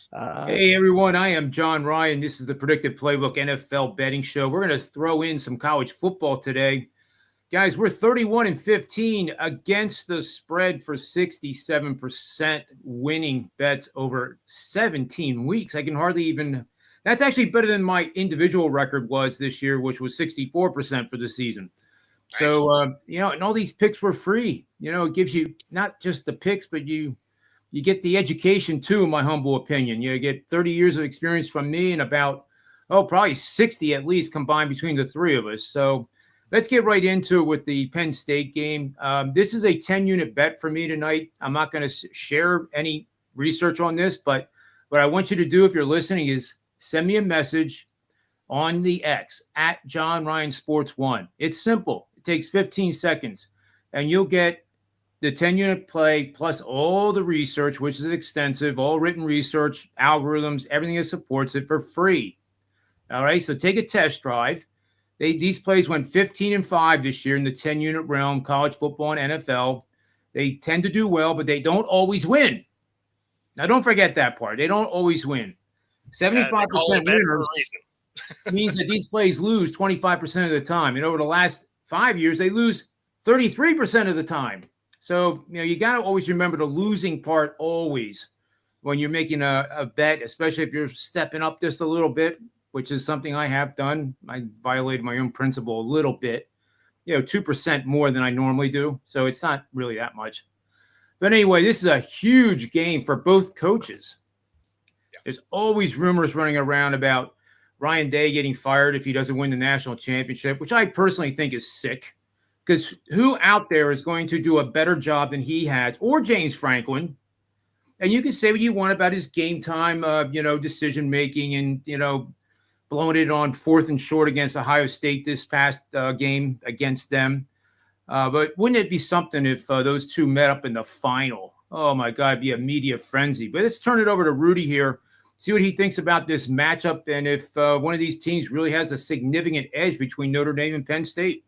Hey everyone, I am John Ryan. This is the Predictive Playbook NFL betting show. We're going to throw in some college football today. Guys, we're 31-15 against the spread for 67% winning bets over 17 weeks. I can hardly even – that's actually better than my individual record was this year, which was 64% for the season. Nice. So, and all these picks were free. It gives you not just the picks, but you get the education too, in my humble opinion. You get 30 years of experience from me and about, probably 60 at least combined between the three of us. So let's get right into it with the Penn State game. This is a 10-unit bet for me tonight. I'm not going to share any research on this, but what I want you to do if you're listening is send me a message on the X at John Ryan Sports 1. It's simple. It takes 15 seconds, and you'll get the 10-unit play plus all the research, which is extensive, all written research, algorithms, everything that supports it for free. All right, so take a test drive. These plays went 15-5 this year in the 10-unit realm, college football and NFL. They tend to do well, but they don't always win. Now, don't forget that part. They don't always win. 75% winners means that these plays lose 25% of the time. And over the last 5 years, they lose 33% of the time. So, you got to always remember the losing part always when you're making a bet, especially if you're stepping up just a little bit, which is something I have done. I violated my own principle a little bit, 2% more than I normally do. So it's not really that much. But anyway, this is a huge game for both coaches. There's always rumors running around about Ryan Day getting fired if he doesn't win the national championship, which I personally think is sick. Because who out there is going to do a better job than he has, or James Franklin? And you can say what you want about his game time, decision making, and blowing it on 4th and short against Ohio State this past game against them. But wouldn't it be something if those two met up in the final? Oh my God, it'd be a media frenzy. But let's turn it over to Rudy here, see what he thinks about this matchup, and if one of these teams really has a significant edge between Notre Dame and Penn State.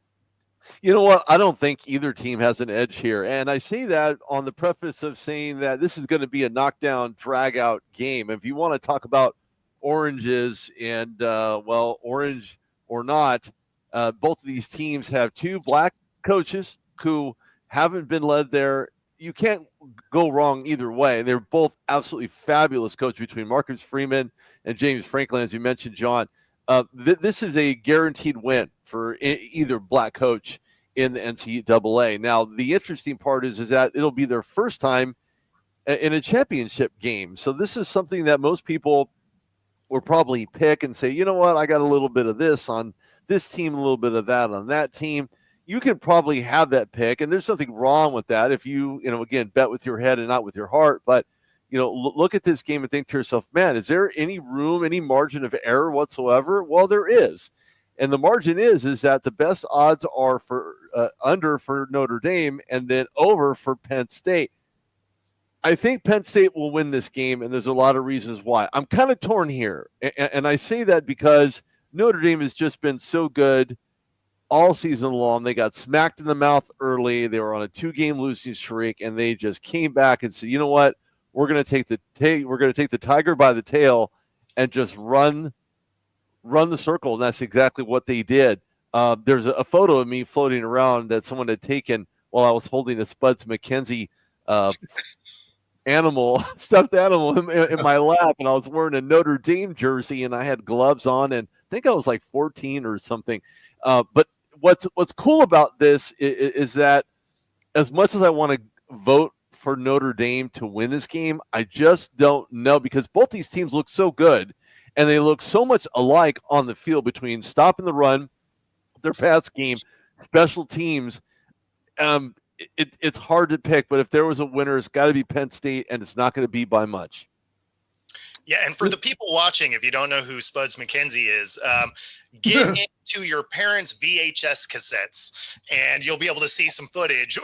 You know what? I don't think either team has an edge here. And I say that on the preface of saying that this is going to be a knockdown, drag-out game. If you want to talk about oranges and, orange or not, both of these teams have two black coaches who haven't been led there. You can't go wrong either way. They're both absolutely fabulous coaches between Marcus Freeman and James Franklin, as you mentioned, John. This is a guaranteed win for either black coach in the NCAA. Now, the interesting part is that it'll be their first time in a championship game. So this is something that most people will probably pick and say, you know what, I got a little bit of this on this team, a little bit of that on that team. You could probably have that pick, and there's nothing wrong with that if you again, bet with your head and not with your heart. But look at this game and think to yourself, man, is there any room, any margin of error whatsoever? Well, there is. And the margin is that the best odds are for under for Notre Dame and then over for Penn State. I think Penn State will win this game, and there's a lot of reasons why. I'm kind of torn here, and I say that because Notre Dame has just been so good all season long. They got smacked in the mouth early. They were on a 2-game losing streak, and they just came back and said, you know what? We're going to take the tiger by the tail and just run the circle, and that's exactly what they did. There's a photo of me floating around that someone had taken while I was holding a Spuds McKenzie stuffed animal in my lap, and I was wearing a Notre Dame jersey, and I had gloves on, and I think I was like 14 or something. But what's cool about this is that as much as I want to vote for Notre Dame to win this game, I just don't know, because both these teams look so good and they look so much alike on the field between stopping the run, their pass game, special teams. It's hard to pick, but if there was a winner, it's got to be Penn State, and it's not going to be by much. Yeah, and for the people watching, if you don't know who Spuds McKenzie is, get into your parents' VHS cassettes, and you'll be able to see some footage.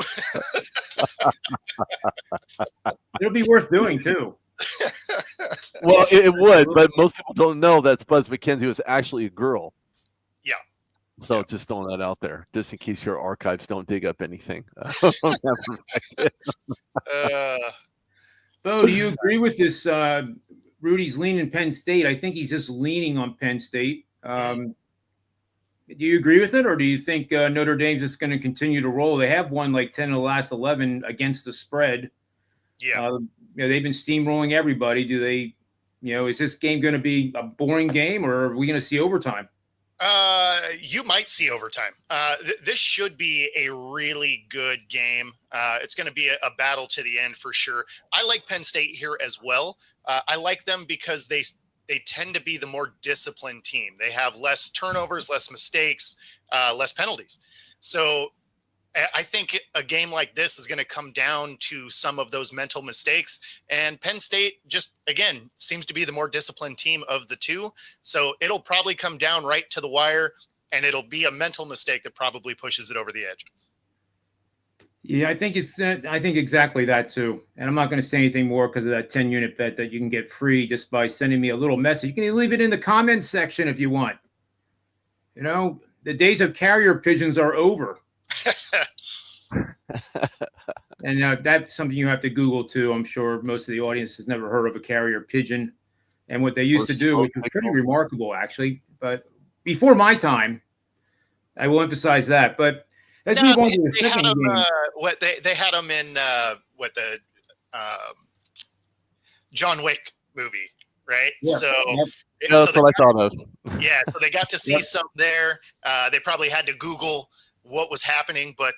It'll be worth doing, too. Well, it would, but most people don't know that Spuds McKenzie was actually a girl. Yeah. So just throwing that out there, just in case your archives don't dig up anything. Bo, do you agree with this Rudy's leaning Penn State. I think he's just leaning on Penn State. Do you agree with it, or do you think Notre Dame's just going to continue to roll? They have won like 10 of the last 11 against the spread. Yeah. They've been steamrolling everybody. Do they, is this game going to be a boring game, or are we going to see overtime? You might see overtime. This should be a really good game. It's going to be a battle to the end for sure. I like Penn State here as well. I like them because they tend to be the more disciplined team. They have less turnovers, less mistakes, less penalties. So I think a game like this is going to come down to some of those mental mistakes. And Penn State just, again, seems to be the more disciplined team of the two. So it'll probably come down right to the wire, and it'll be a mental mistake that probably pushes it over the edge. Yeah, I think exactly that too. And I'm not going to say anything more because of that 10-unit bet that you can get free just by sending me a little message. You can leave it in the comments section if you want. The days of carrier pigeons are over. And that's something you have to Google too. I'm sure most of the audience has never heard of a carrier pigeon and what they used to do, which was pretty remarkable actually. But before my time, I will emphasize that. But let's move on to the second game. They had them in the John Wick movie, right? Yeah. So that's what I thought of. Yeah, so they got to see some there. They probably had to Google what was happening, but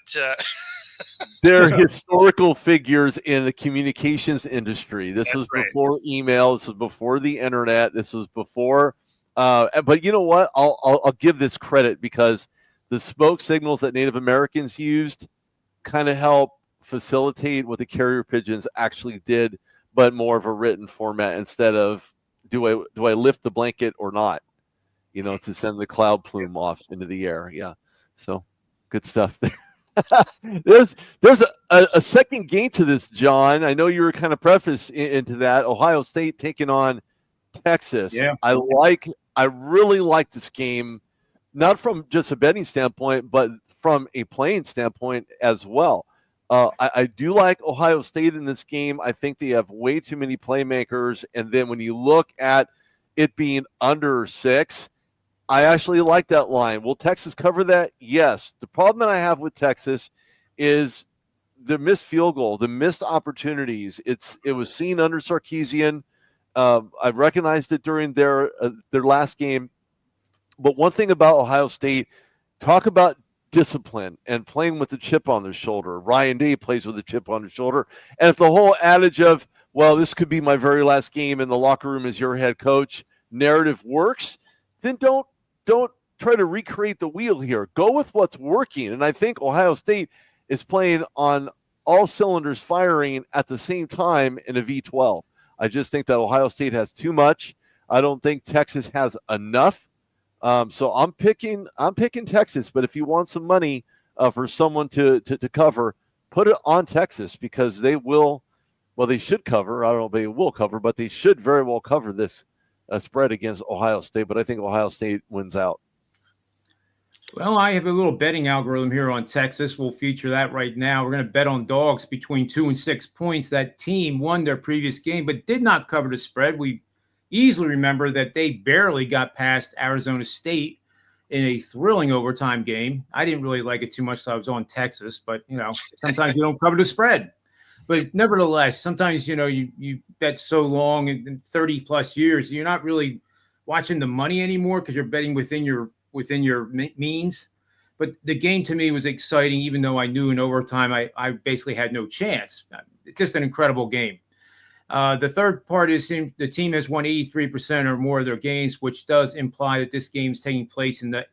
they're historical figures in the communications industry. This was before email. This was before the internet. This was before. But you know what? I'll give this credit because the smoke signals that Native Americans used kind of help facilitate what the carrier pigeons actually did, but more of a written format instead of do I lift the blanket or not? To send the cloud plume off into the air. Yeah. So good stuff there. There's a second game to this, John. I know you were kind of preface into that. Ohio State taking on Texas. Yeah. I really like this game, not from just a betting standpoint, but from a playing standpoint as well. I do like Ohio State in this game. I think they have way too many playmakers. And then when you look at it being under 6, I actually like that line. Will Texas cover that? Yes. The problem that I have with Texas is the missed field goal, the missed opportunities. It was seen under Sarkisian. I recognized it during their last game. But one thing about Ohio State, talk about discipline and playing with a chip on their shoulder. Ryan Day plays with a chip on his shoulder. And if the whole adage of, well, this could be my very last game in the locker room as your head coach narrative works, then don't try to recreate the wheel here. Go with what's working. And I think Ohio State is playing on all cylinders firing at the same time in a V12. I just think that Ohio State has too much. I don't think Texas has enough. So I'm picking Texas. But if you want some money for someone to cover, put it on Texas because they will. Well, they should cover. I don't know if they will cover, but they should very well cover this spread against Ohio State. But I think Ohio State wins out. Well, I have a little betting algorithm here on Texas. We'll feature that right now. We're going to bet on dogs between 2 and 6 points. That team won their previous game, but did not cover the spread. We easily remember that they barely got past Arizona State in a thrilling overtime game. I didn't really like it too much, so I was on Texas. But, sometimes you don't cover the spread. But nevertheless, sometimes, you bet so long in 30-plus years, you're not really watching the money anymore because you're betting within your means. But the game to me was exciting, even though I knew in overtime I basically had no chance. Just an incredible game. The third part is the team has won 83% or more of their games, which does imply that this game is taking place in the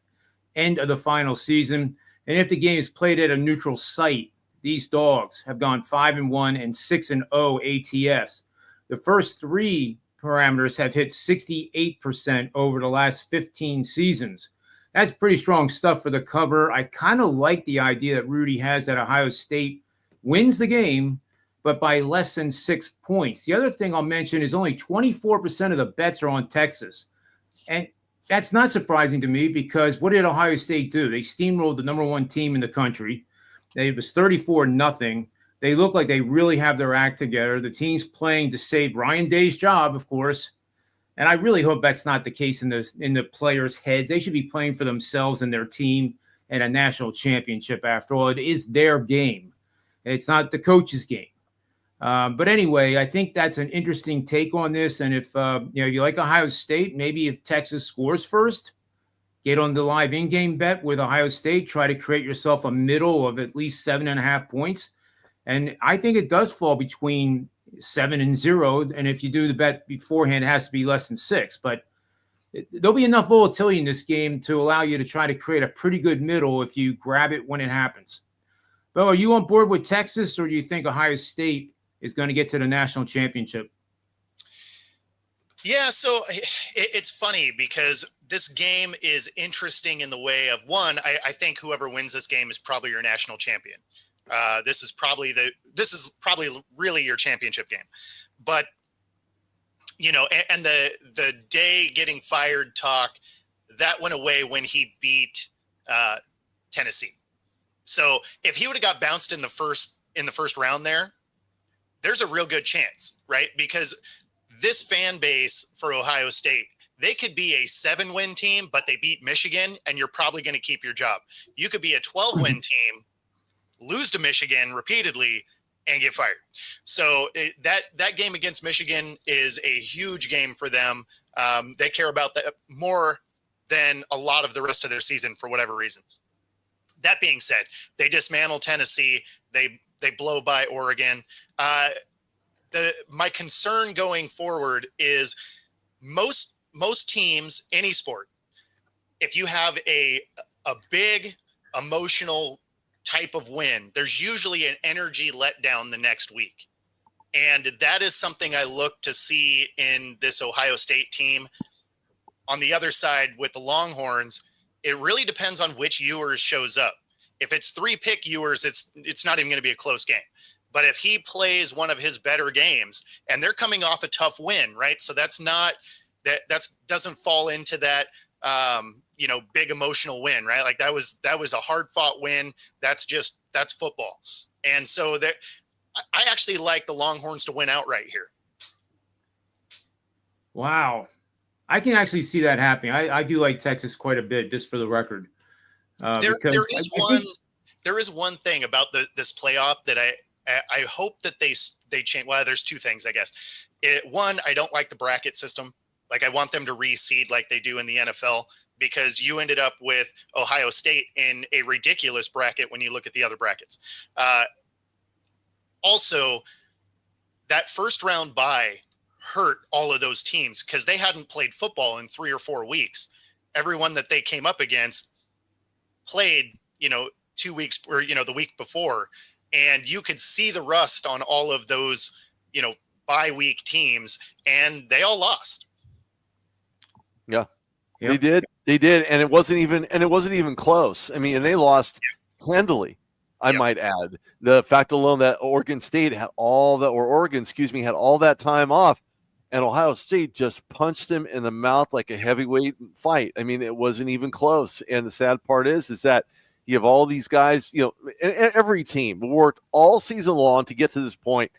end of the final season. And if the game is played at a neutral site, these dogs have gone 5-1 and 6-0 ATS. The first 3 parameters have hit 68% over the last 15 seasons. That's pretty strong stuff for the cover. I kind of like the idea that Rudy has that Ohio State wins the game, but by less than 6 points. The other thing I'll mention is only 24% of the bets are on Texas. And that's not surprising to me because what did Ohio State do? They steamrolled the number 1 team in the country. It was 34-0. They look like they really have their act together. The team's playing to save Ryan Day's job, of course. And I really hope that's not the case in the players' heads. They should be playing for themselves and their team and a national championship. After all, it is their game. It's not the coach's game. But anyway, I think that's an interesting take on this. And if you like Ohio State, maybe if Texas scores first, get on the live in-game bet with Ohio State. Try to create yourself a middle of at least 7.5 points. And I think it does fall between 7 and 0. And if you do the bet beforehand, it has to be less than 6. But there'll be enough volatility in this game to allow you to try to create a pretty good middle if you grab it when it happens. Bo, are you on board with Texas, or do you think Ohio State is going to get to the national championship? Yeah, so it's funny because this game is interesting in the way of, one, I think whoever wins this game is probably your national champion. This is probably really your championship game. But, and the day getting fired talk, that went away when he beat Tennessee. So if he would have got bounced in the first round there's a real good chance, right? Because this fan base for Ohio State, they could be a 7-win team, but they beat Michigan, and you're probably going to keep your job. You could be a 12-win team, lose to Michigan repeatedly, and get fired. So that game against Michigan is a huge game for them. They care about that more than a lot of the rest of their season for whatever reason. That being said, they dismantle Tennessee. They blow by Oregon. My concern going forward is most teams, any sport, if you have a big emotional type of win, there's usually an energy letdown the next week. And that is something I look to see in this Ohio State team. On the other side with the Longhorns, it really depends on which Ewers shows up. If it's 3-pick Ewers, it's not even going to be a close game. But if he plays one of his better games, and they're coming off a tough win, right? So that's doesn't fall into that big emotional win, right? Like that was a hard fought win. That's football. And so I actually like the Longhorns to win outright here. Wow. I can actually see that happening. I do like Texas quite a bit, just for the record. There is one thing about this playoff that I hope that they change. Well, there's two things, I guess. One, I don't like the bracket system. Like, I want them to reseed like they do in the NFL, because you ended up with Ohio State in a ridiculous bracket when you look at the other brackets. Also, that first round bye hurt all of those teams because they hadn't played football in 3 or 4 weeks. Everyone that they came up against played, 2 weeks or, the week before. And you could see the rust on all of those, bye week teams, and they all lost. Yeah, yep. They did. And it wasn't even close. I mean, and they lost handily, I might add. The fact alone that Oregon had all that time off, and Ohio State just punched him in the mouth like a heavyweight fight. I mean, it wasn't even close. And the sad part is that you have all these guys, and every team worked all season long to get to this point,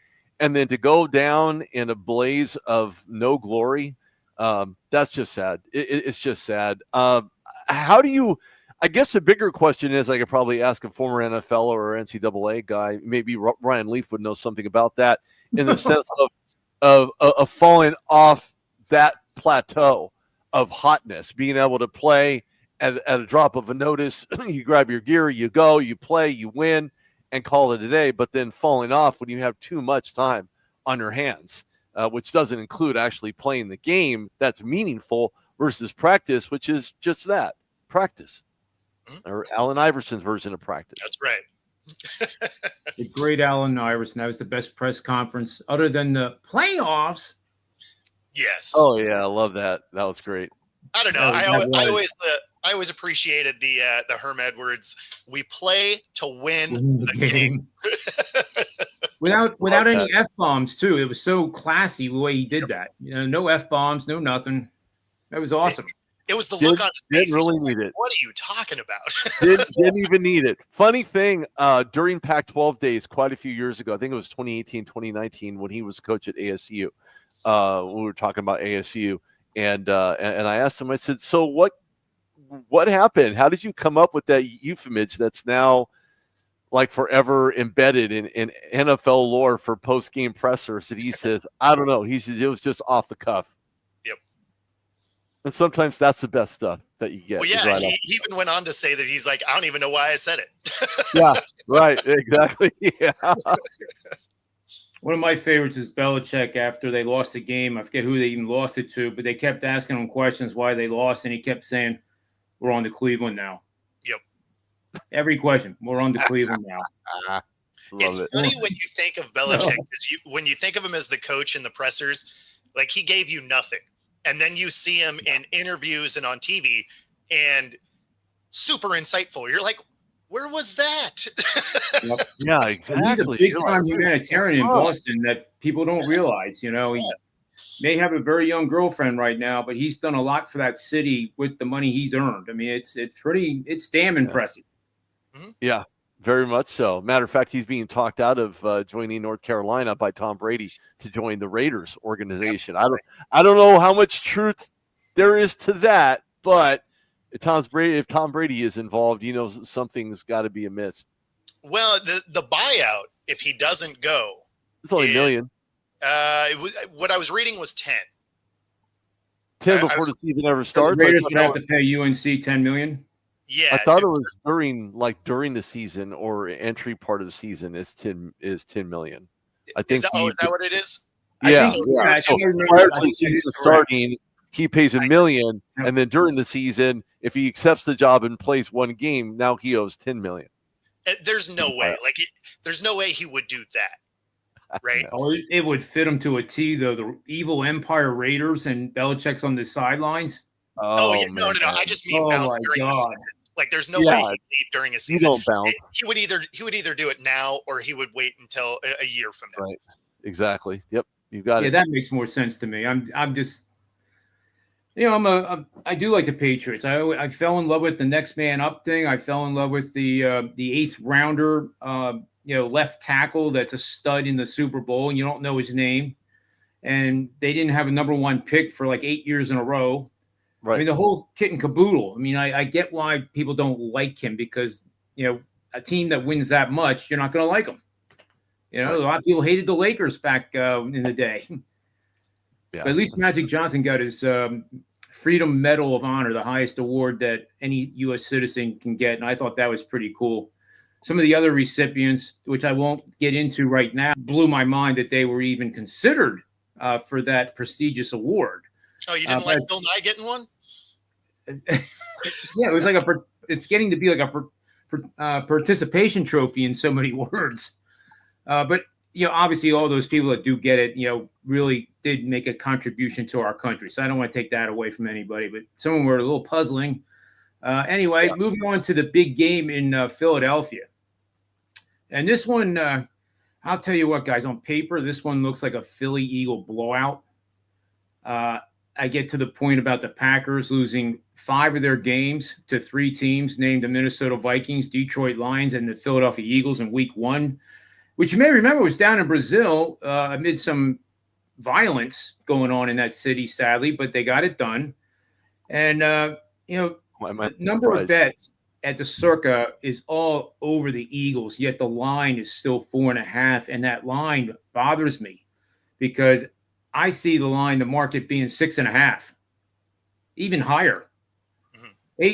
and then to go down in a blaze of no glory, that's just sad. It's just sad. How do you? I guess the bigger question is, I could probably ask a former NFL or NCAA guy. Maybe Ryan Leaf would know something about that, in the sense of falling off that plateau of hotness, being able to play at a drop of a notice. You grab your gear, you go, you play, you win, and call it a day. But then falling off when you have too much time on your hands, which doesn't include actually playing the game that's meaningful, versus practice, which is just that, practice. Or Allen Iverson's version of practice. That's right. The great Allen Iverson. That was the best press conference other than the playoffs. Yes. Oh yeah, I love that. That was great. I don't know. I always appreciated the Herm Edwards. We play to win the game. without any F-bombs too. It was so classy the way he did that. No F-bombs, no nothing. That was awesome. It was the look on his face. Didn't really need it. What are you talking about? didn't even need it. Funny thing, during Pac-12 days, quite a few years ago, I think it was 2018, 2019, when he was coach at ASU. We were talking about ASU, And I asked him, I said, so what happened? How did you come up with that euphemism that's now like forever embedded in NFL lore for post-game pressers? And he says, I don't know. He says, it was just off the cuff. Yep. And sometimes that's the best stuff that you get. Well, yeah, right he even went on to say that he's like, I don't even know why I said it. Yeah, right. Exactly. Yeah. One of my favorites is Belichick after they lost the game. I forget who they even lost it to, but they kept asking him questions why they lost, and he kept saying, we're on to Cleveland now. Yep. Every question, we're on to Cleveland now. It's funny when you think of Belichick, because when you think of him as the coach in the pressers, like he gave you nothing. And then you see him in interviews and on TV and super insightful. You're like, where was that? Yep. Yeah, exactly. He's a big-time humanitarian in Boston that people don't realize. You know, he may have a very young girlfriend right now, but he's done a lot for that city with the money he's earned. I mean, it's damn impressive. Yeah, very much so. Matter of fact, he's being talked out of joining North Carolina by Tom Brady to join the Raiders organization. I don't know how much truth there is to that, but if Tom Brady is involved, you know something's got to be amiss. Well, the buyout, if he doesn't go, it's only $1 million. What I was reading was 10. 10 before the season ever starts. The Raiders would have to pay UNC $10 million. Yeah, I thought it was during the season or entry part of the season is 10 million. I think. Is that what it is? Yeah. So prior to the season starting, he pays $1 million, and then during the season, if he accepts the job and plays one game, now he owes $10 million. There's no way. There's no way he would do that, right? Oh, it would fit him to a T, though. The evil Empire Raiders and Belichick's on the sidelines. Oh yeah, no. I just mean bounce during the season. Like, there's no way he'd leave during a season. You don't bounce. He would either do it now or he would wait until a year from now. Right. Exactly. Yep. You got it. Yeah, that makes more sense to me. I'm just. You know, I do like the Patriots. I fell in love with the next man up thing. I fell in love with the 8th rounder, left tackle that's a stud in the Super Bowl, and you don't know his name. And they didn't have a number 1 pick for like 8 years in a row. Right. I mean, the whole kit and caboodle. I mean, I get why people don't like him because, a team that wins that much, you're not going to like them. A lot of people hated the Lakers back in the day. Yeah, but at least Magic Johnson got his Freedom Medal of Honor, the highest award that any U.S. citizen can get. And I thought that was pretty cool. Some of the other recipients, which I won't get into right now, blew my mind that they were even considered for that prestigious award. Oh, you didn't like Bill Nye getting one? Yeah, it was like it's getting to be like a participation trophy in so many words. But obviously all those people that do get it, really did make a contribution to our country. So I don't want to take that away from anybody, but some of them were a little puzzling. Anyway, moving on to the big game in Philadelphia. And this one, I'll tell you what, guys, on paper, this one looks like a Philly Eagle blowout. I get to the point about the Packers losing 5 of their games to 3 teams named the Minnesota Vikings, Detroit Lions, and the Philadelphia Eagles in week 1. Which you may remember was down in Brazil amid some violence going on in that city, sadly, but they got it done. And, the number of bets at the Circa is all over the Eagles, yet the line is still 4.5. And that line bothers me because I see the line, the market being 6.5, even higher. Mm-hmm.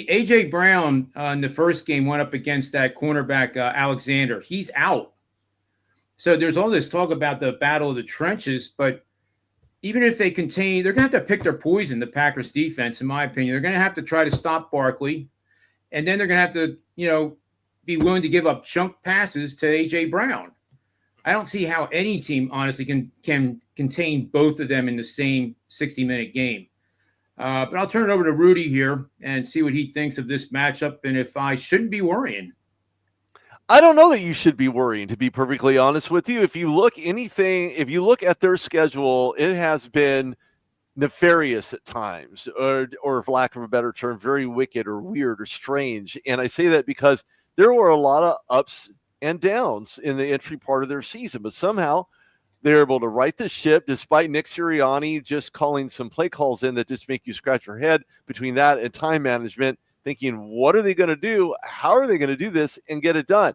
A.J. Brown in the first game went up against that cornerback, Alexander. He's out. So there's all this talk about the battle of the trenches, but even if they they're going to have to pick their poison, the Packers defense, in my opinion. They're going to have to try to stop Barkley, and then they're going to have to, be willing to give up chunk passes to A.J. Brown. I don't see how any team, honestly, can contain both of them in the same 60-minute game. But I'll turn it over to Rudy here and see what he thinks of this matchup and if I shouldn't be worrying. I don't know that you should be worrying, to be perfectly honest with you. If you look at their schedule, it has been nefarious at times, or for lack of a better term, very wicked or weird or strange. And I say that because there were a lot of ups and downs in the entry part of their season, but somehow They're able to right the ship despite Nick Sirianni just calling some play calls in that just make you scratch your head between that and time management, thinking, what are they going to do? How are they going to do this and get it done?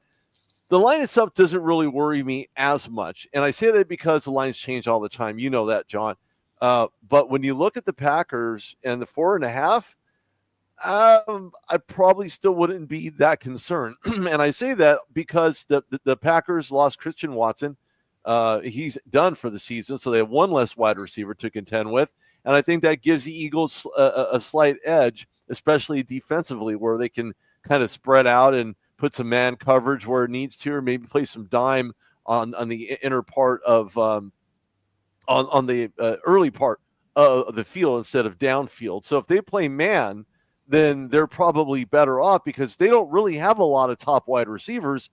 The line itself doesn't really worry me as much. And I say that because the lines change all the time. You know that, John. But when you look at the Packers and the 4.5, I probably still wouldn't be that concerned. And I say that because the Packers lost Christian Watson. He's done for the season, so they have one less wide receiver to contend with. And I think that gives the Eagles a slight edge, especially defensively, where they can kind of spread out and put some man coverage where it needs to, or maybe play some dime on the inner part of on the early part of the field instead of downfield. So if they play man, then they're probably better off because they don't really have a lot of top wide receivers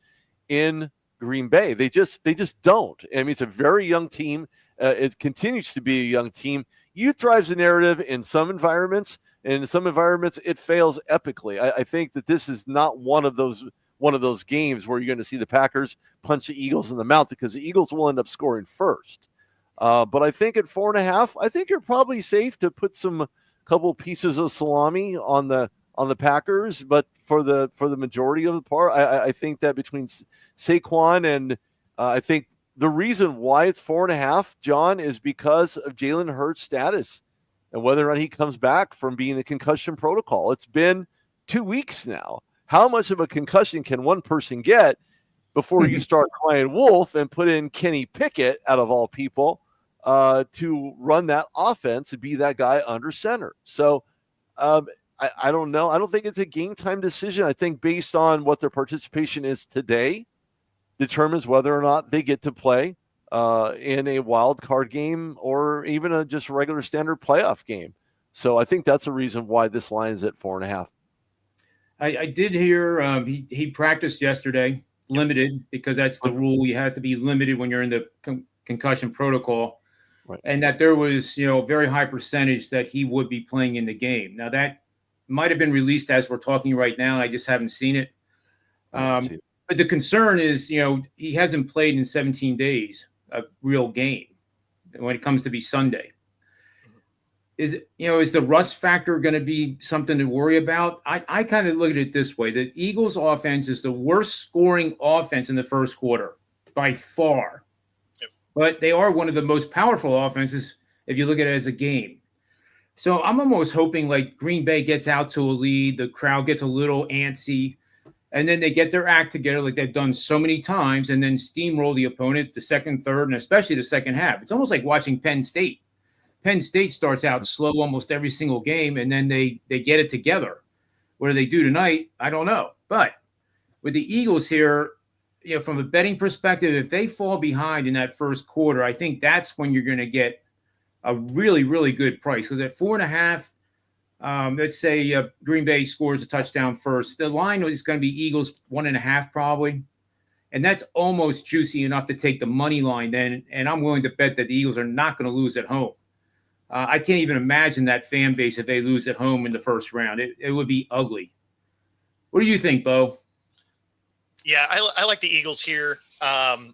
in Green Bay. They just don't. I mean, it's a very young team. It continues to be a young team. Youth drives the narrative in some environments. And in some environments, it fails epically. I think that this is not one of those games where you're going to see the Packers punch the Eagles in the mouth because the Eagles will end up scoring first. But I think at 4.5, I think you're probably safe to put some couple pieces of salami on the Packers. But for the majority of the part, I think that between Saquon and I think the reason why it's 4.5, John, is because of Jalen Hurts' status and whether or not he comes back from being a concussion protocol. It's been 2 weeks now. How much of a concussion can one person get before you start crying wolf and put in Kenny Pickett, out of all people, to run that offense and be that guy under center? So I don't know. I don't think it's a game time decision. I think based on what their participation is today determines whether or not they get to play in a wild card game or even a just regular standard playoff game. So I think that's a reason why this line is at 4.5. I did hear he practiced yesterday, limited, because that's the rule. You have to be limited when you're in the concussion protocol. Right. And that there was, a very high percentage that he would be playing in the game. Now that might have been released as we're talking right now. I just haven't seen it. But the concern is, he hasn't played in 17 days, a real game, when it comes to be Sunday. Is the rust factor going to be something to worry about? I kind of look at it this way. The Eagles offense is the worst scoring offense in the first quarter by far. Yep. But they are one of the most powerful offenses if you look at it as a game. So I'm almost hoping like Green Bay gets out to a lead, the crowd gets a little antsy, and then they get their act together like they've done so many times and then steamroll the opponent the second, third, and especially the second half. It's almost like watching Penn State. Penn State starts out slow almost every single game, and then they get it together. What do they do tonight? I don't know. But with the Eagles here, from a betting perspective, if they fall behind in that first quarter, I think that's when you're going to get a really, really good price. Because at 4.5, let's say Green Bay scores a touchdown first. The line is going to be Eagles 1.5 probably. And that's almost juicy enough to take the money line then. And I'm willing to bet that the Eagles are not going to lose at home. I can't even imagine that fan base if they lose at home in the first round. It would be ugly. What do you think, Bo? Yeah, I like the Eagles here. Hurts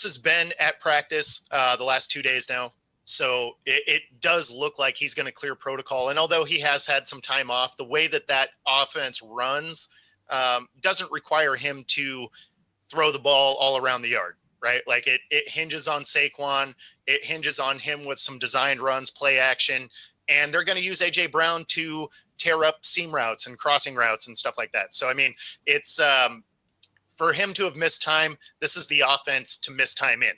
has been at practice the last 2 days now. So it does look like he's going to clear protocol. And although he has had some time off, the way that offense runs doesn't require him to throw the ball all around the yard. Right? Like it hinges on Saquon. It hinges on him with some designed runs, play action, and they're going to use A.J. Brown to tear up seam routes and crossing routes and stuff like that. So, I mean, it's for him to have missed time, this is the offense to miss time in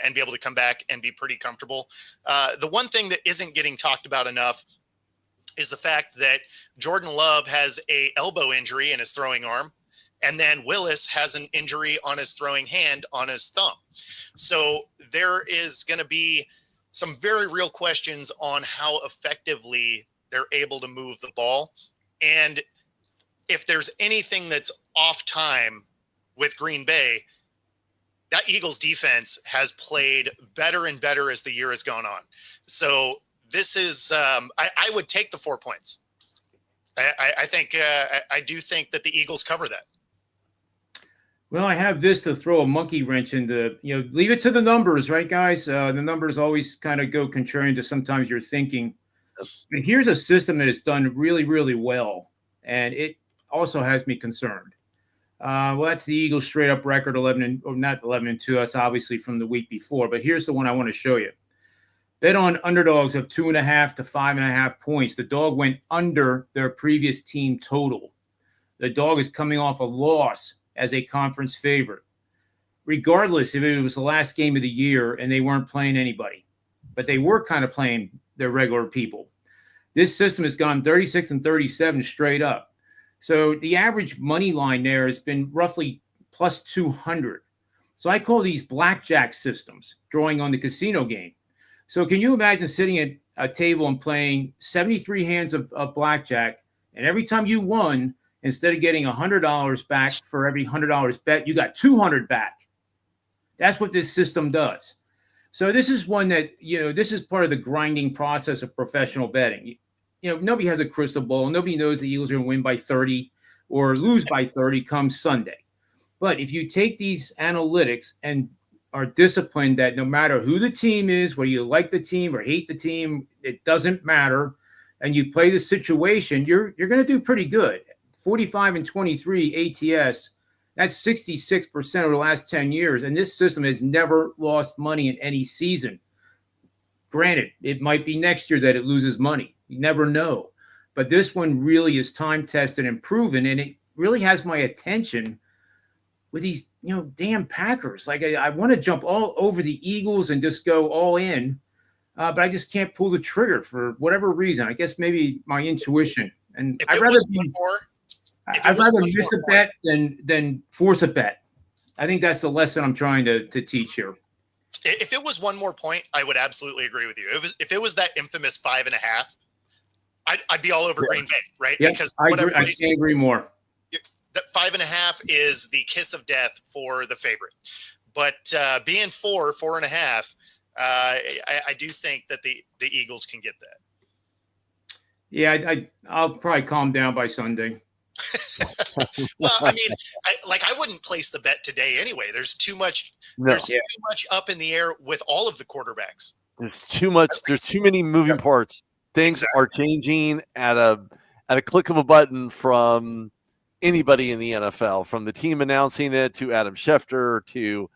and be able to come back and be pretty comfortable. The one thing that isn't getting talked about enough is the fact that Jordan Love has a elbow injury in his throwing arm. And then Willis has an injury on his throwing hand on his thumb. So there is going to be some very real questions on how effectively they're able to move the ball. And if there's anything that's off time with Green Bay, that Eagles defense has played better and better as the year has gone on. So this is, I would take the 4 points. I do think that the Eagles cover that. Well, I have this to throw a monkey wrench into, leave it to the numbers, right, guys? The numbers always kind of go contrarian to sometimes your thinking. But here's a system that has done really, really well, and it also has me concerned. Well, that's the Eagles' straight-up record, 11-2. That's obviously from the week before. But here's the one I want to show you. Bet on underdogs of 2.5 to 5.5 points. The dog went under their previous team total. The dog is coming off a loss as a conference favorite, regardless if it was the last game of the year and they weren't playing anybody, but they were kind of playing their regular people. This system has gone 36-37 straight up. So the average money line there has been roughly plus 200. So I call these blackjack systems, drawing on the casino game. So can you imagine sitting at a table and playing 73 hands of blackjack, and every time you won, instead of getting $100 back for every $100 bet, you got $200 back. That's what this system does. So this is one that, this is part of the grinding process of professional betting. Nobody has a crystal ball. Nobody knows the Eagles are going to win by 30 or lose by 30 come Sunday. But if you take these analytics and are disciplined that no matter who the team is, whether you like the team or hate the team, it doesn't matter, and you play the situation, you're going to do pretty good. 45-23 ATS, that's 66% over the last 10 years. And this system has never lost money in any season. Granted, it might be next year that it loses money. You never know. But this one really is time-tested and proven, and it really has my attention with these, damn Packers. Like, I want to jump all over the Eagles and just go all in, but I just can't pull the trigger for whatever reason. I guess maybe my intuition. And I'd rather miss a bet than force a bet. I think that's the lesson I'm trying to teach here. If it was one more point, I would absolutely agree with you. If it was that infamous 5.5, I'd be all over Green Bay, right? Yeah, because I can't agree more. That 5.5 is the kiss of death for the favorite, but being 4.5, I do think that the Eagles can get that. Yeah, I'll probably calm down by Sunday. Well, I mean, I wouldn't place the bet today anyway. There's too much. There's too much up in the air with all of the quarterbacks. There's too much. There's too many moving parts. Things are changing at a click of a button from anybody in the NFL, from the team announcing it to Adam Schefter to,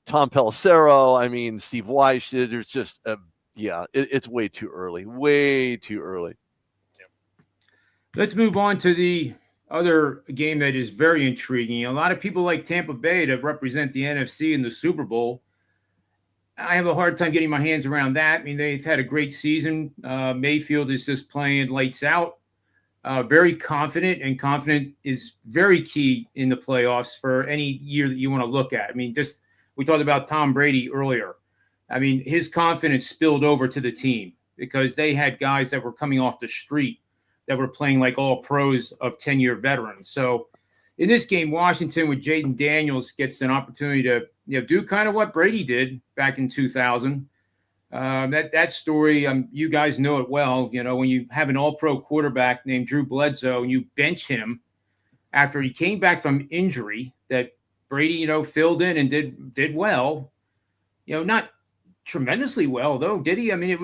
Tom Pelissero. I mean, Steve Weiss. There's just it's way too early. Way too early. Let's move on to the other game that is very intriguing. A lot of people like Tampa Bay to represent the NFC in the Super Bowl. I have a hard time getting my hands around that. I mean, they've had a great season. Mayfield is just playing lights out. Very confident, and confident is very key in the playoffs for any year that you want to look at. I mean, we talked about Tom Brady earlier. I mean, his confidence spilled over to the team because they had guys that were coming off the street that were playing like all pros of 10-year veterans. So in this game, Washington with Jaden Daniels gets an opportunity to do kind of what Brady did back in 2000. That story, you guys know it well. When you have an all-pro quarterback named Drew Bledsoe and you bench him after he came back from injury, that Brady, filled in and did well. Not tremendously well though, did he? I mean, it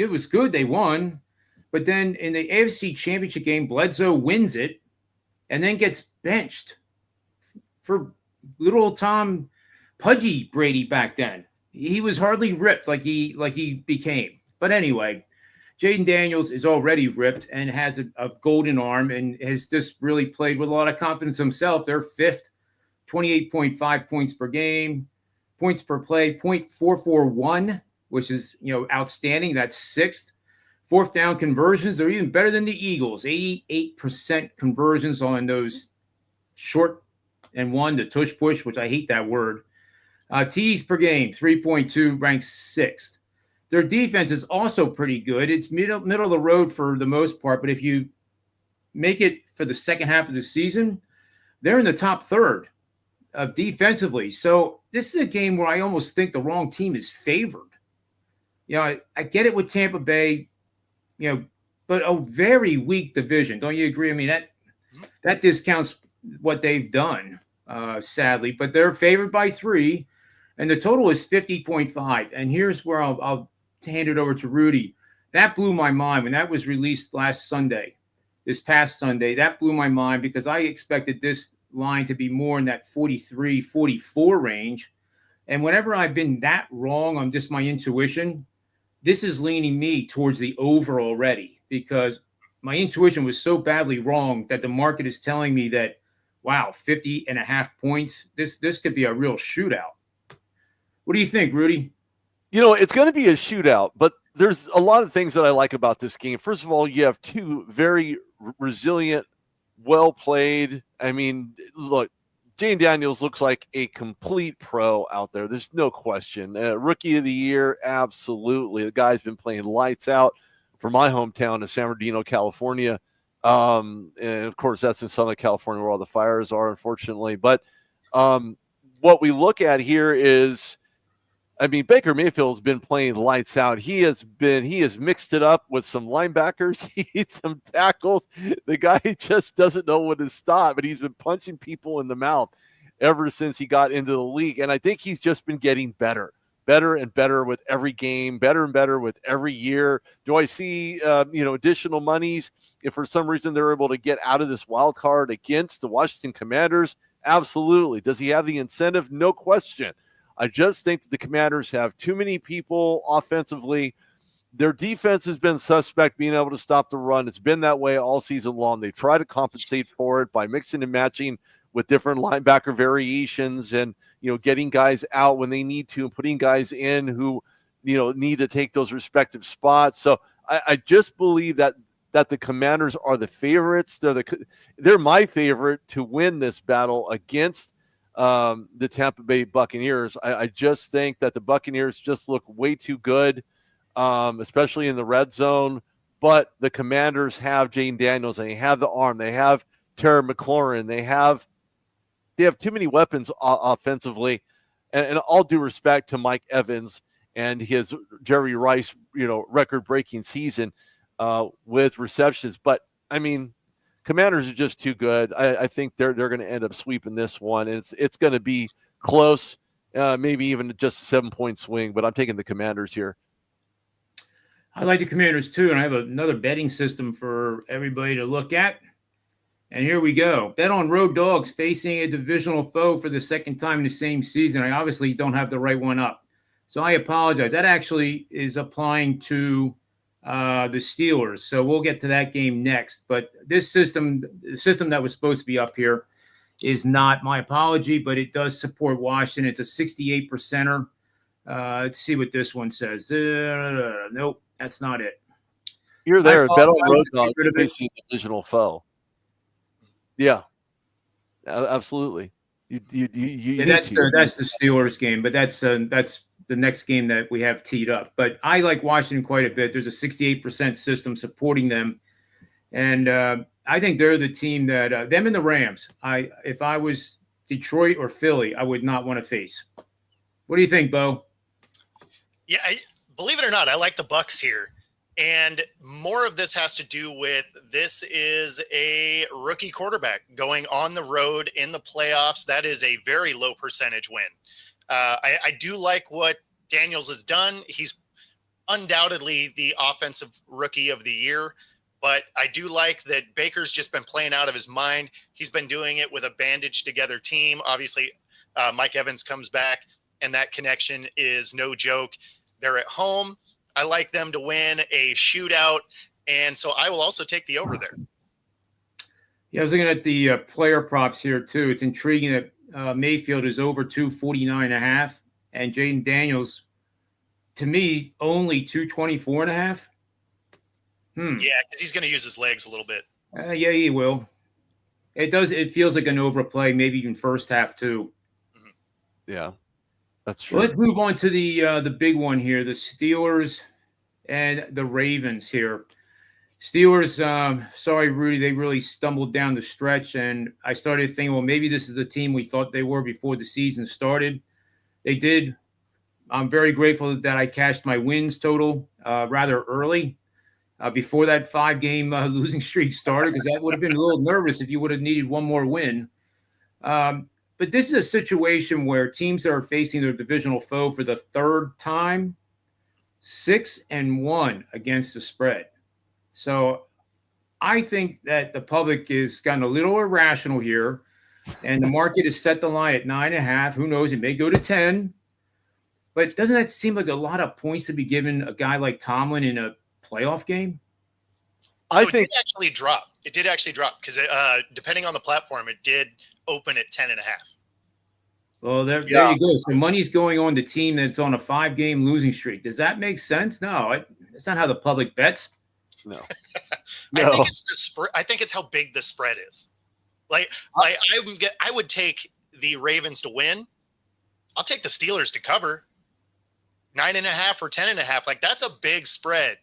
was good. They won. But then in the AFC Championship game, Bledsoe wins it and then gets benched for little old Tom Pudgy Brady back then. He was hardly ripped like he became. But anyway, Jaden Daniels is already ripped and has a golden arm and has just really played with a lot of confidence himself. They're fifth, 28.5 points per game, points per play, 0.441, which is outstanding. That's sixth. Fourth down conversions, they're even better than the Eagles. 88% conversions on those short and one, the tush push, which I hate that word. TDs per game, 3.2, ranked sixth. Their defense is also pretty good. It's middle of the road for the most part, but if you make it for the second half of the season, they're in the top third of defensively. So this is a game where I almost think the wrong team is favored. I get it with Tampa Bay, but a very weak division. Don't you agree? I mean, that discounts what they've done. sadly, but they're favored by 3, and the total is 50.5. And here's where I'll hand it over to Rudy. That blew my mind when that was released this past Sunday. That blew my mind because I expected this line to be more in that 43, 44 range. And whenever I've been that wrong on just my intuition, this is leaning me towards the over already because my intuition was so badly wrong that the market is telling me that, wow, 50.5 points. This could be a real shootout. What do you think, Rudy? It's going to be a shootout, but there's a lot of things that I like about this game. First of all, you have two very resilient, well-played. I mean, look, Jane Daniels looks like a complete pro out there. There's no question. Rookie of the year, absolutely. The guy's been playing lights out for my hometown of San Bernardino, California. And of course, that's in Southern California where all the fires are, unfortunately. But what we look at here is, I mean, Baker Mayfield's been playing lights out. He has mixed it up with some linebackers. He needs some tackles. The guy just doesn't know when to stop, but he's been punching people in the mouth ever since he got into the league. And I think he's just been getting better and better with every game, better and better with every year. Do I see, additional monies if for some reason they're able to get out of this wild card against the Washington Commanders? Absolutely. Does he have the incentive? No question. I just think that the Commanders have too many people offensively. Their defense has been suspect being able to stop the run. It's been that way all season long. They try to compensate for it by mixing and matching with different linebacker variations and, getting guys out when they need to and putting guys in who, need to take those respective spots. So I just believe that the Commanders are the favorites. They're my favorite to win this battle against the Tampa Bay Buccaneers. I just think that the Buccaneers just look way too good, especially in the red zone. But the Commanders have Jane Daniels, and they have the arm. They have Terry McLaurin. They have too many weapons offensively. And all due respect to Mike Evans and his Jerry Rice, record-breaking season with receptions. But I mean, Commanders are just too good. I think they're going to end up sweeping this one. And it's going to be close, maybe even just a 7-point swing, but I'm taking the Commanders here. I like the Commanders too, and I have another betting system for everybody to look at. And here we go. Bet on Road Dogs facing a divisional foe for the second time in the same season. I obviously don't have the right one up, so I apologize. That actually is applying to the Steelers. So we'll get to that game next. But this system, the system that was supposed to be up here, is not. My apology, but it does support Washington. It's a 68%er. Let's see what this one says. Nope, that's not it. You're there. Bet on Road Dogs facing a divisional foe. Yeah, absolutely. That's the Steelers game, but that's the next game that we have teed up. But I like Washington quite a bit. There's a 68% system supporting them. And I think they're the team that them and the Rams. If I was Detroit or Philly, I would not want to face. What do you think, Bo? Yeah, believe it or not, I like the Bucs here. And more of this has to do with this is a rookie quarterback going on the road in the playoffs. That is a very low percentage win. I do like what Daniels has done. He's undoubtedly the offensive rookie of the year, but I do like that Baker's just been playing out of his mind. He's been doing it with a bandaged together team. Obviously, Mike Evans comes back, and that connection is no joke. They're at home. I like them to win a shootout, and so I will also take the over there. Yeah, I was looking at the player props here, too. It's intriguing that Mayfield is over 249.5, and Jaden Daniels, to me, only 224.5. Yeah, because he's going to use his legs a little bit. Yeah, he will. It feels like an overplay, maybe even first half, too. Mm-hmm. Yeah. That's true. Well, let's move on to the big one here, the Steelers and the Ravens here. Steelers, sorry, Rudy, they really stumbled down the stretch, and I started thinking, well, maybe this is the team we thought they were before the season started. They did. I'm very grateful that I cashed my wins total rather early before that 5-game losing streak started, because that would have been a little nervous if you would have needed one more win. But but this is a situation where teams that are facing their divisional foe for the third time, 6-1 against the spread. So I think that the public has gotten a little irrational here, and the market has set the line at 9.5. Who knows? It may go to 10. But doesn't that seem like a lot of points to be given a guy like Tomlin in a playoff game? I think it did actually drop because depending on the platform, it did open at 10.5. Well, there you go. So money's going on the team that's on a 5-game losing streak. Does that make sense? No, that's not how the public bets. No. I think it's the spread. I think it's how big the spread is. I would take the Ravens to win. I'll take the Steelers to cover 9.5 or 10.5. Like, that's a big spread.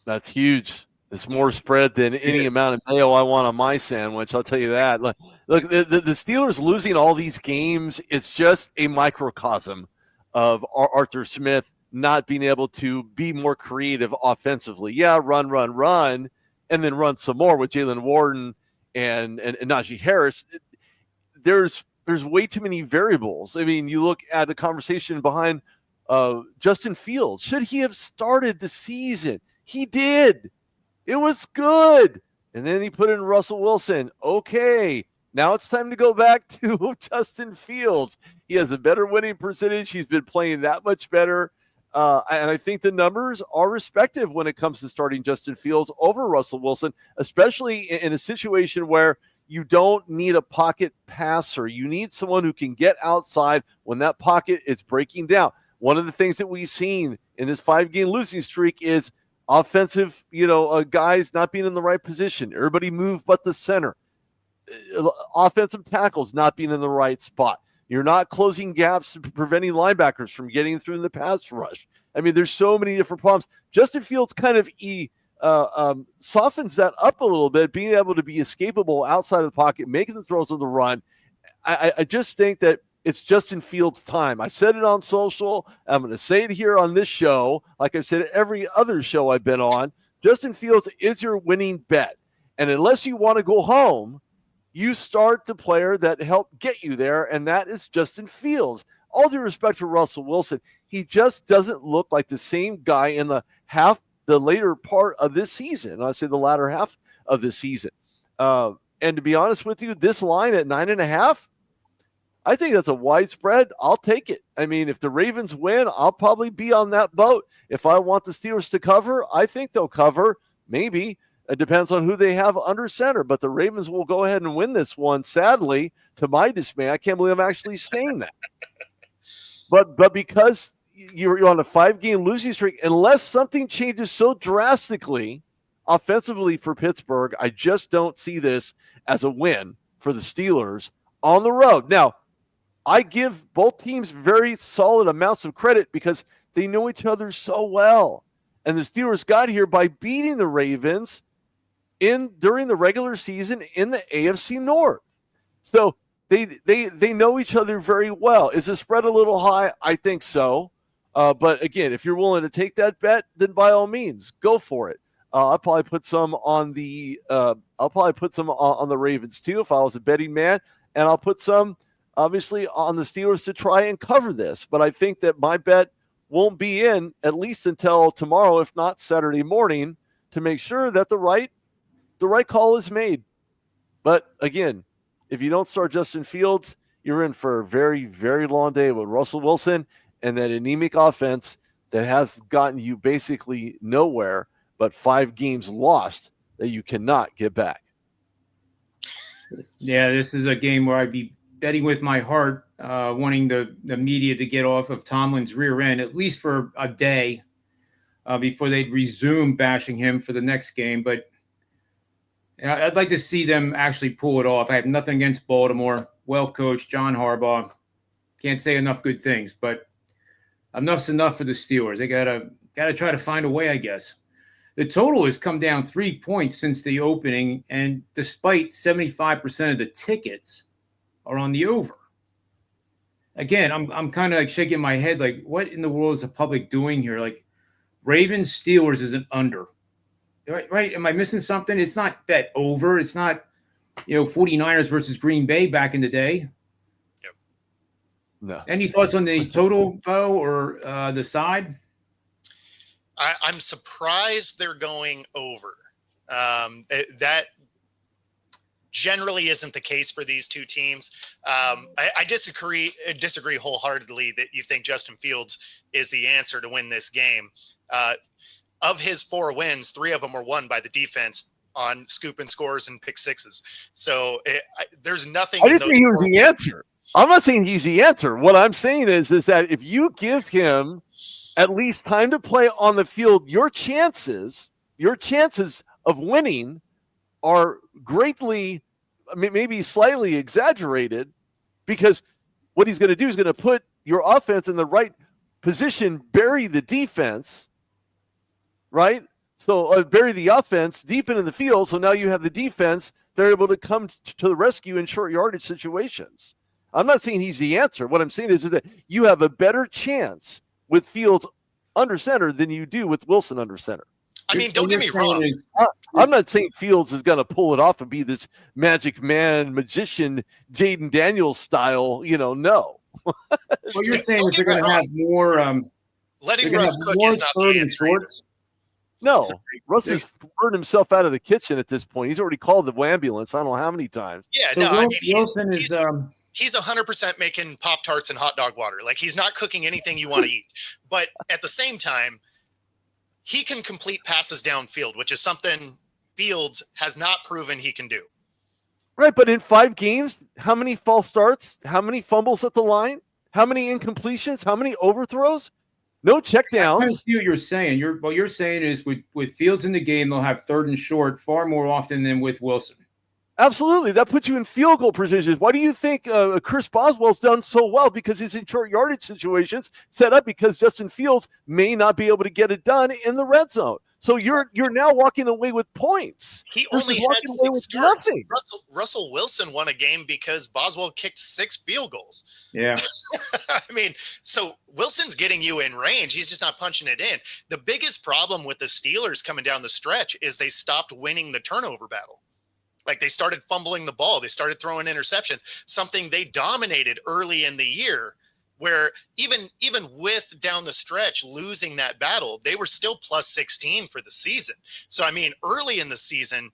That's huge. It's more spread than any amount of mayo I want on my sandwich. I'll tell you that. Look, the Steelers losing all these games, it's just a microcosm of Arthur Smith not being able to be more creative offensively. Yeah, run, and then run some more with Jalen Warden and Najee Harris. There's way too many variables. I mean, you look at the conversation behind Justin Fields. Should he have started the season? He did. It was good. And then he put in Russell Wilson. Okay, now it's time to go back to Justin Fields. He has a better winning percentage. He's been playing that much better. And I think the numbers are respective when it comes to starting Justin Fields over Russell Wilson, especially in a situation where you don't need a pocket passer. You need someone who can get outside when that pocket is breaking down. One of the things that we've seen in this 5-game losing streak is offensive, guys not being in the right position. Everybody moved but the center. Offensive tackles not being in the right spot. You're not closing gaps and preventing linebackers from getting through the pass rush. I mean, there's so many different problems. Justin Fields kind of softens that up a little bit, being able to be escapable outside of the pocket, making the throws on the run. I just think that it's Justin Fields' time. I said it on social. I'm going to say it here on this show. Like I've said every other show I've been on, Justin Fields is your winning bet. And unless you want to go home, you start the player that helped get you there, and that is Justin Fields. All due respect to Russell Wilson, he just doesn't look like the same guy in the later part of this season. I say the latter half of this season. And to be honest with you, this line at 9.5, I think that's a wide spread. I'll take it. I mean, if the Ravens win, I'll probably be on that boat. If I want the Steelers to cover, I think they'll cover. Maybe. It depends on who they have under center, but the Ravens will go ahead and win this one. Sadly, to my dismay, I can't believe I'm actually saying that. But because you're on a 5-game losing streak, unless something changes so drastically offensively for Pittsburgh, I just don't see this as a win for the Steelers on the road. Now, I give both teams very solid amounts of credit because they know each other so well. And the Steelers got here by beating the Ravens during the regular season in the AFC North. So they know each other very well. Is the spread a little high? I think so. But again, if you're willing to take that bet, then by all means, go for it. I'll probably put some on the Ravens too if I was a betting man, and I'll put some obviously on the Steelers to try and cover this. But I think that my bet won't be in at least until tomorrow, if not Saturday morning, to make sure that the right call is made. But again, if you don't start Justin Fields, you're in for a very, very long day with Russell Wilson and that anemic offense that has gotten you basically nowhere but 5 games lost that you cannot get back. Yeah, this is a game where I'd be betting with my heart, wanting the media to get off of Tomlin's rear end, at least for a day, before they'd resume bashing him for the next game. But I'd like to see them actually pull it off. I have nothing against Baltimore. Well coached, John Harbaugh. Can't say enough good things, but enough's enough for the Steelers. They gotta try to find a way, I guess. The total has come down 3 points since the opening, and despite 75% of the tickets are on the over. Again, I'm kind of like shaking my head, like, what in the world is the public doing here? Like, Ravens Steelers is an under, right? Am I missing something? It's not bet over. It's not 49ers versus Green Bay back in the day. Yep. No. Any thoughts on the total, Bo, or the side? I'm surprised they're going over. That generally isn't the case for these two teams. I disagree wholeheartedly that you think Justin Fields is the answer to win this game. Of his 4 wins, 3 of them were won by the defense on scoop and scores and pick sixes. So there's nothing. I didn't say he was the answer. I'm not saying he's the answer. What I'm saying is that if you give him at least time to play on the field, your chances of winning are greatly, maybe slightly exaggerated, because what he's going to do is going to put your offense in the right position, bury the defense, right? So bury the offense deep into the field. So now you have the defense. They're able to come to the rescue in short yardage situations. I'm not saying he's the answer. What I'm saying is that you have a better chance with Fields under center than you do with Wilson under center. I mean, don't get me wrong. I'm not saying Fields is going to pull it off and be this magic man, magician, Jaden Daniels style, no. What you're saying is they're going to have more letting Russ cook is not the answer. No, Russ has burned himself out of the kitchen at this point. He's already called the ambulance I don't know how many times. Yeah, so no, I mean, Wilson is he's 100% making Pop-Tarts and hot dog water. Like, he's not cooking anything you want to eat. But at the same time, he can complete passes downfield, which is something Fields has not proven he can do. Right, but in 5 games, how many false starts? How many fumbles at the line? How many incompletions? How many overthrows? No checkdowns. I see what you're saying. What you're saying is with Fields in the game, they'll have 3rd and short far more often than with Wilson. Absolutely. That puts you in field goal positions. Why do you think Chris Boswell's done so well? Because he's in short yardage situations set up because Justin Fields may not be able to get it done in the red zone. So you're now walking away with points. He only had 6 starts. Nothing. Russell Wilson won a game because Boswell kicked 6 field goals. Yeah. I mean, so Wilson's getting you in range. He's just not punching it in. The biggest problem with the Steelers coming down the stretch is they stopped winning the turnover battle. Like, they started fumbling the ball. They started throwing interceptions, something they dominated early in the year, where even with down the stretch losing that battle, they were still plus 16 for the season. So, I mean, early in the season,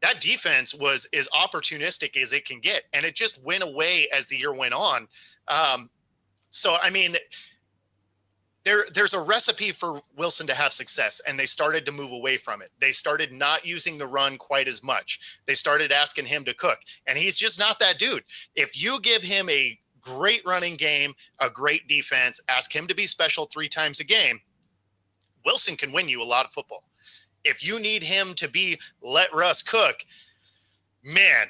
that defense was as opportunistic as it can get, and it just went away as the year went on. So, I mean, there's a recipe for Wilson to have success, and they started to move away from it. They started not using the run quite as much. They started asking him to cook, and he's just not that dude. If you give him a great running game, a great defense, ask him to be special 3 times a game, Wilson can win you a lot of football. If you need him to be let Russ cook, man,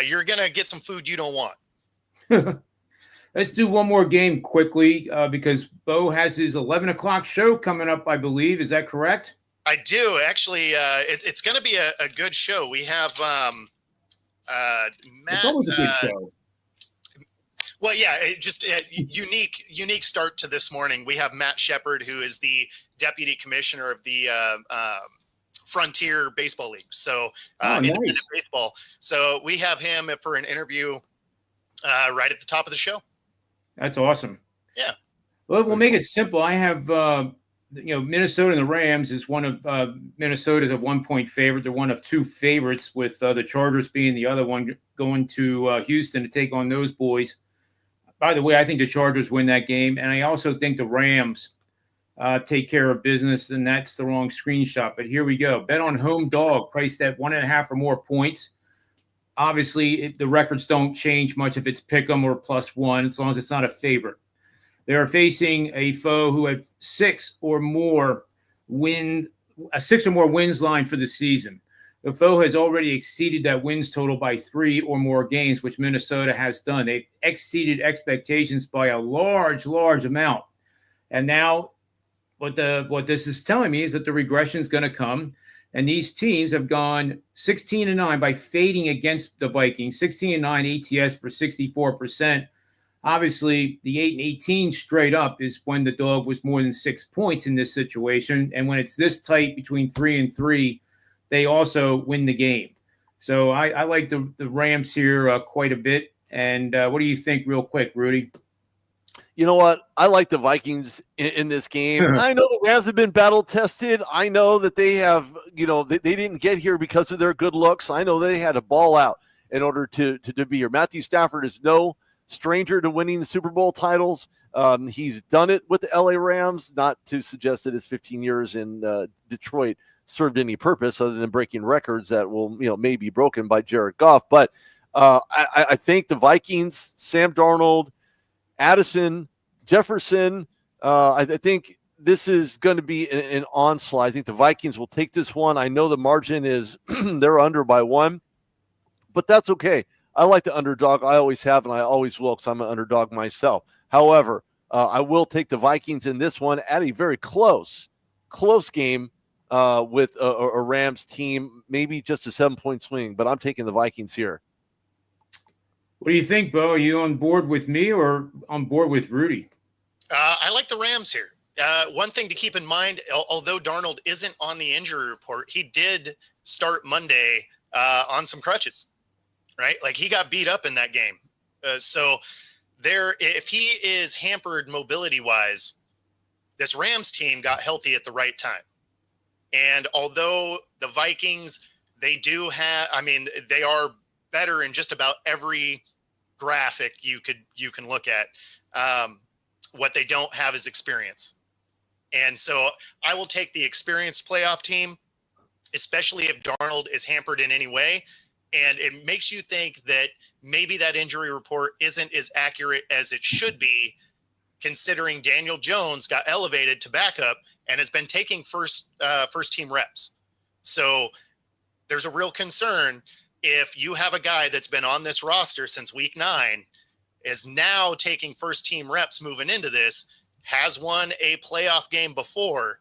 you're going to get some food you don't want. Let's do one more game quickly because Bo has his 11 o'clock show coming up, I believe. Is that correct? I do. Actually, it's going to be a good show. We have Matt. It's always a good show. Well, yeah, just a unique start to this morning. We have Matt Shepard, who is the deputy commissioner of the Frontier Baseball League. So independent baseball. So we have him for an interview right at the top of the show. That's awesome. Yeah. Well, we'll make it simple. I have, Minnesota and the Rams is one of Minnesota's a 1-point favorite. They're one of 2 favorites, with the Chargers being the other one, going to Houston to take on those boys. By the way, I think the Chargers win that game, and I also think the Rams take care of business, and that's the wrong screenshot. But here we go. Bet on home dog, priced at 1.5 or more points. Obviously, the records don't change much if it's pick 'em or +1, as long as it's not a favorite. They are facing a foe who had 6 or more wins line for the season. The foe has already exceeded that wins total by 3 or more games, which Minnesota has done. They've exceeded expectations by a large amount. And now what this is telling me is that the regression is going to come. And these teams have gone 16-9 by fading against the Vikings, 16-9 ATS for 64%. Obviously, the 8-18 straight up is when the dog was more than 6 points in this situation. And when it's this tight between 3 and 3, they also win the game. So I like the Rams here quite a bit. And what do you think, real quick, Rudy? You know what? I like the Vikings in this game. I know the Rams have been battle tested. I know that they have, they didn't get here because of their good looks. I know they had to ball out in order to be here. Matthew Stafford is no stranger to winning the Super Bowl titles. He's done it with the LA Rams, not to suggest that his 15 years in Detroit served any purpose other than breaking records that will, may be broken by Jared Goff. But I think the Vikings, Sam Darnold, Addison, Jefferson, I think this is going to be an onslaught. I think the Vikings will take this one. I know the margin is they're under by 1, but that's okay. I like the underdog. I always have, and I always will, because I'm an underdog myself. However, I will take the Vikings in this one at a very close game with a Rams team, maybe just a 7-point swing, but I'm taking the Vikings here. What do you think, Bo? Are you on board with me or on board with Rudy? I like the Rams here. One thing to keep in mind, although Darnold isn't on the injury report, he did start Monday on some crutches, right? Like, he got beat up in that game. So if he is hampered mobility-wise, this Rams team got healthy at the right time. And although the Vikings, they are better in just about every graphic you can look at. What they don't have is experience. And so I will take the experienced playoff team, especially if Darnold is hampered in any way. And it makes you think that maybe that injury report isn't as accurate as it should be, considering Daniel Jones got elevated to backup and has been taking first team reps. So there's a real concern if you have a guy that's been on this roster since week 9, is now taking first team reps moving into this, has won a playoff game before.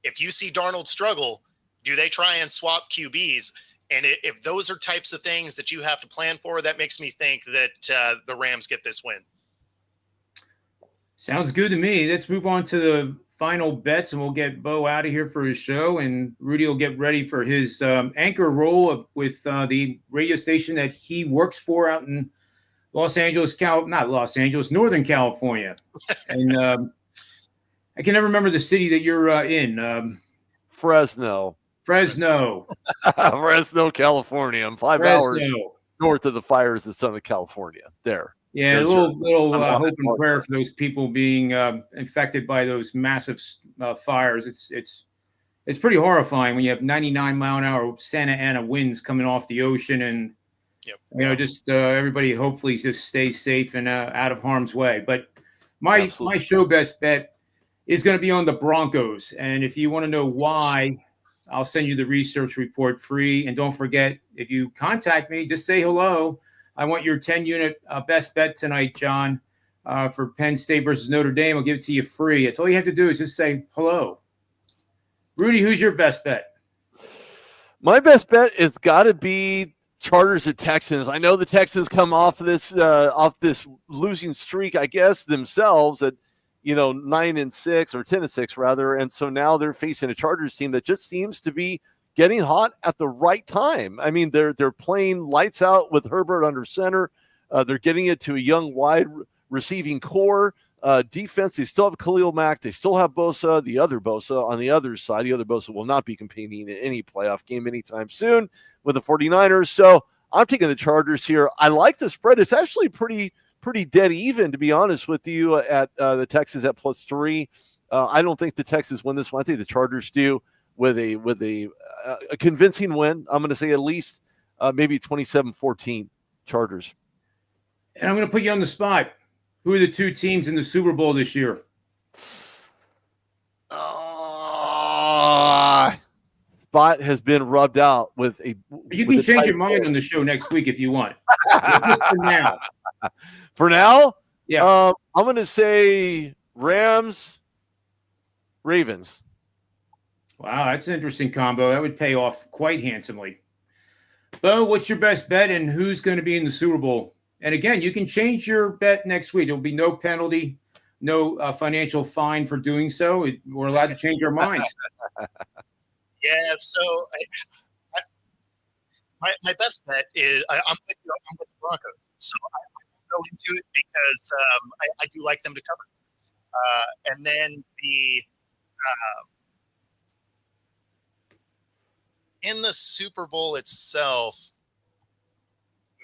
If you see Darnold struggle, do they try and swap QBs? And if those are types of things that you have to plan for, that makes me think that the Rams get this win. Sounds good to me. Let's move on to the final bets, and we'll get Bo out of here for his show, and Rudy will get ready for his anchor role with the radio station that he works for out in Northern California. And I can never remember the city that you're in. Fresno, Fresno, California. I'm 5 hours north of the fires of Southern California. There. Yeah, a little hope and prayer for those people being infected by those massive fires. It's pretty horrifying when you have 99-mile-an-hour Santa Ana winds coming off the ocean, and just everybody hopefully just stays safe and out of harm's way. But my show best bet is going to be on the Broncos, and if you want to know why, I'll send you the research report free. And don't forget, if you contact me, just say hello. I want your 10-unit best bet tonight, John, for Penn State versus Notre Dame. I'll give it to you free. That's all you have to do is just say hello. Rudy, who's your best bet? My best bet has got to be Chargers at Texans. I know the Texans come off this losing streak, I guess, themselves at 9-6 or 10-6 rather, and so now they're facing a Chargers team that just seems to be getting hot at the right time. I mean, they're playing lights out with Herbert under center. They're getting it to a young wide receiving core. Defense, they still have Khalil Mack. They still have Bosa, the other Bosa on the other side. The other Bosa will not be competing in any playoff game anytime soon with the 49ers. So I'm taking the Chargers here. I like the spread. It's actually pretty dead even, to be honest with you, at the Texans at +3. I don't think the Texans win this one. I think the Chargers do with a convincing win. I'm going to say at least maybe 27-14 Chargers. And I'm going to put you on the spot. Who are the two teams in the Super Bowl this year? Spot has been rubbed out with a. You can change your mind on the show next week if you want. Just for now. For now? Yeah. I'm going to say Rams, Ravens. Wow, that's an interesting combo. That would pay off quite handsomely. Bo, what's your best bet and who's going to be in the Super Bowl? And again, you can change your bet next week. There'll be no penalty, no financial fine for doing so. We're allowed to change our minds. Yeah, so My best bet is I'm with you. I'm with the Broncos, so I go into it because I do like them to cover. And then in the Super Bowl itself,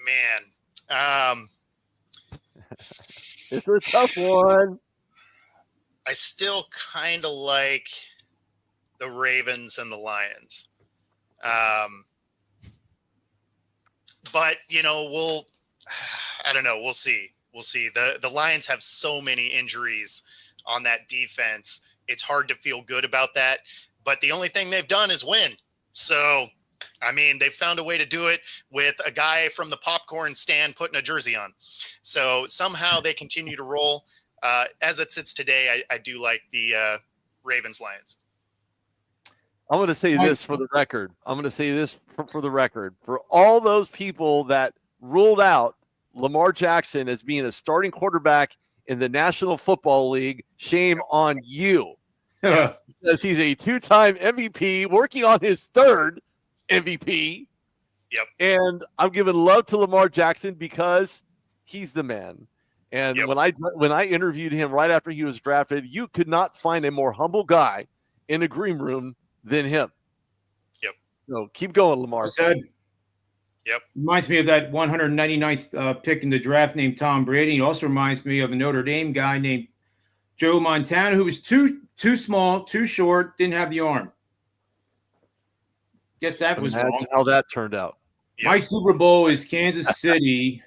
man, It's a tough one. I still kind of like the Ravens and the Lions. But I don't know. We'll see. The Lions have so many injuries on that defense. It's hard to feel good about that. But the only thing they've done is win. So, I mean, they've found a way to do it with a guy from the popcorn stand putting a jersey on. So somehow they continue to roll. As it sits today, I do like the Ravens-Lions. I'm going to say this for the record. For all those people that ruled out Lamar Jackson as being a starting quarterback in the National Football League, shame on you. Because he's a 2-time MVP, working on his 3rd MVP. Yep. And I'm giving love to Lamar Jackson because he's the man. And when I interviewed him right after he was drafted, you could not find a more humble guy in a green room than him. Yep. So keep going, Lamar. Said. Yep. Reminds me of that 199th pick in the draft named Tom Brady. It also reminds me of a Notre Dame guy named Joe Montana, who was too small, too short, didn't have the arm. Guess that was wrong. How that turned out. Yep. My Super Bowl is Kansas City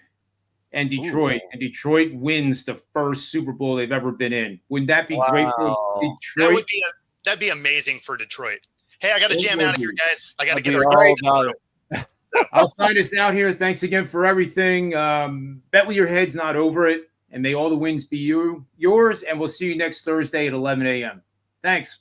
and Detroit, and Detroit wins the first Super Bowl they've ever been in. Wouldn't that be great for Detroit? That'd be amazing for Detroit. Hey, I got to jam out of here, guys. I got to get all about it. I'll sign us out here. Thanks again for everything. Bet with your head's not over it, and may all the wins be yours. And we'll see you next Thursday at 11 a.m. Thanks.